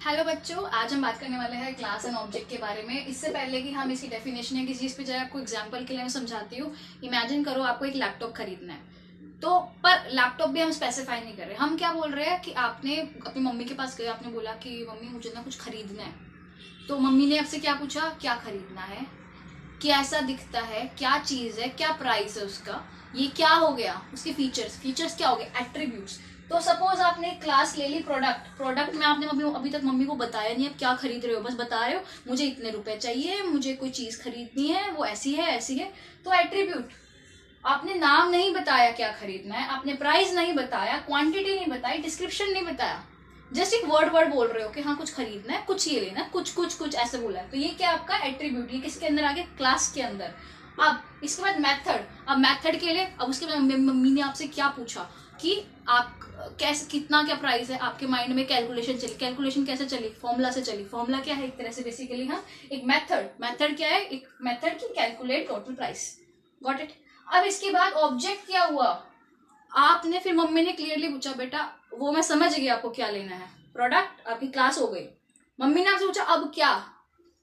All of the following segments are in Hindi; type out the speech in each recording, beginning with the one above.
हेलो बच्चों, आज हम बात करने वाले हैं क्लास एंड ऑब्जेक्ट के बारे में। इससे पहले कि हम इसकी डेफिनेशन या किसी चीज़ पे जाए, आपको एग्जांपल के लिए मैं समझाती हूँ। इमेजिन करो आपको एक लैपटॉप खरीदना है, तो पर लैपटॉप भी हम स्पेसिफाई नहीं कर रहे। हम क्या बोल रहे हैं कि आपने अपनी मम्मी के पास गए, आपने बोला कि मम्मी मुझे ना कुछ खरीदना है। तो मम्मी ने आपसे क्या पूछा, क्या खरीदना है, कैसा दिखता है, क्या चीज़ है, क्या प्राइस है उसका, ये क्या हो गया, उसके फीचर्स क्या हो गए, एट्रीब्यूट्स। तो सपोज आपने क्लास ले ली प्रोडक्ट में आपने अभी तक मम्मी को बताया नहीं आप क्या खरीद रहे हो, बस बता रहे हो मुझे इतने रुपए चाहिए, मुझे कोई चीज खरीदनी है, वो ऐसी है। तो एट्रीब्यूट, आपने नाम नहीं बताया क्या खरीदना है, आपने प्राइस नहीं बताया, क्वांटिटी नहीं बताई, डिस्क्रिप्शन नहीं बताया, जस्ट एक वर्ड बोल रहे हो कि हाँ कुछ खरीदना है, कुछ ये लेना है, कुछ ऐसे बोला है। तो ये क्या आपका एट्रीब्यूट, ये किसके अंदर आ गया, क्लास के अंदर। अब इसके बाद मेथड, अब मेथड के लिए अब उसके बाद मम्मी ने आपसे क्या पूछा कि आप कैसे, कितना क्या प्राइस है, आपके माइंड में कैलकुलेशन चली। कैलकुलेशन कैसे चली, फॉर्मूला से चली। फॉर्मूला क्या है, एक तरह से बेसिकली हाँ एक मेथड क्या है, एक मेथड की calculate total price. Got it. अब इसके बाद ऑब्जेक्ट क्या हुआ, आपने फिर मम्मी ने क्लियरली पूछा बेटा वो मैं समझ गई आपको क्या लेना है, प्रोडक्ट आपकी क्लास हो गई। मम्मी ने आपसे पूछा अब क्या,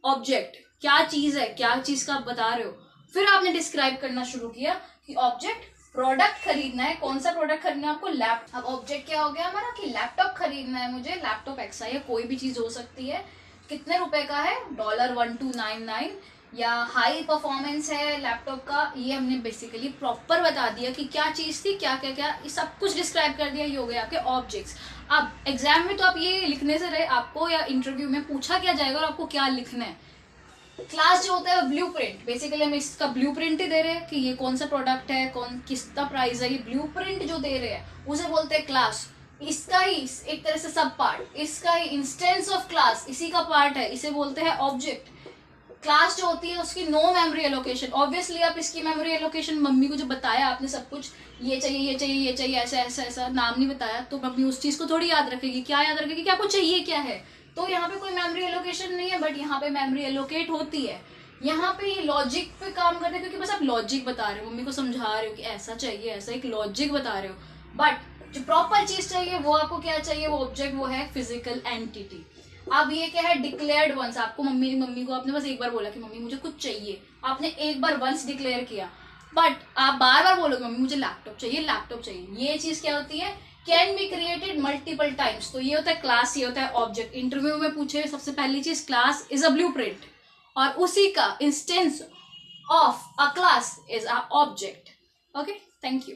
ऑब्जेक्ट क्या चीज है, क्या चीज का आप बता रहे हो। फिर आपने डिस्क्राइब करना शुरू किया कि ऑब्जेक्ट प्रोडक्ट खरीदना है, कौन सा प्रोडक्ट खरीदना है आपको, लैपटॉप। अब ऑब्जेक्ट क्या हो गया हमारा कि लैपटॉप खरीदना है मुझे, लैपटॉप एक्स आई है, कोई भी चीज हो सकती है, कितने रुपए का है, $1299, या हाई परफॉर्मेंस है लैपटॉप का। ये हमने बेसिकली प्रॉपर बता दिया कि क्या चीज थी, क्या क्या क्या, ये सब कुछ डिस्क्राइब कर दिया। ये हो गए आपके ऑब्जेक्ट्स। अब एग्जाम में तो आप ये लिखने से रहे, आपको या इंटरव्यू में पूछा क्या जाएगा और आपको क्या लिखना है। क्लास जो होता है ब्लूप्रिंट, बेसिकली हम इसका ब्लूप्रिंट ही दे रहे हैं कि ये कौन सा प्रोडक्ट है, कौन किसका प्राइस है, ये ब्लूप्रिंट जो दे रहे हैं उसे बोलते हैं क्लास। इसका ही एक तरह से सब पार्ट, इसका ही इंस्टेंस ऑफ क्लास, इसी का पार्ट है, इसे बोलते हैं ऑब्जेक्ट। क्लास जो होती है उसकी नो मेमोरी एलोकेशन। ऑब्वियसली आप इसकी मेमोरी एलोकेशन, मम्मी को जो बताया आपने सब कुछ, ये चाहिए ये चाहिए ये चाहिए, ऐसा ऐसा ऐसा, नाम नहीं बताया तो मम्मी उस चीज को थोड़ी याद रखेगी, क्या याद रखेगी कि आपको चाहिए क्या है। तो यहाँ पे कोई मेमोरी एलोकेशन नहीं है, बट यहाँ पे मेमोरी एलोकेट होती है। यहाँ पे ये लॉजिक पे काम करते हैं, क्योंकि बस आप लॉजिक बता रहे हो, मम्मी को समझा रहे हो कि ऐसा चाहिए, ऐसा एक लॉजिक बता रहे हो। बट जो प्रॉपर चीज चाहिए वो आपको क्या चाहिए, वो ऑब्जेक्ट, वो है फिजिकल एंटिटी। अब ये क्या है, डिक्लेयर्ड वंस। आपको मम्मी को आपने बस एक बार बोला कि मम्मी मुझे कुछ चाहिए, आपने एक बार वंस डिक्लेयर किया, बट आप बार बार बोलोगे मम्मी मुझे लैपटॉप चाहिए लैपटॉप चाहिए। ये चीज क्या होती है, can be created multiple times. तो ये होता है क्लास, ये होता है ऑब्जेक्ट। इंटरव्यू में पूछे सबसे पहली चीज, क्लास इज अ ब्लूप्रिंट, और उसी का instance of a class is a object. Okay, thank you.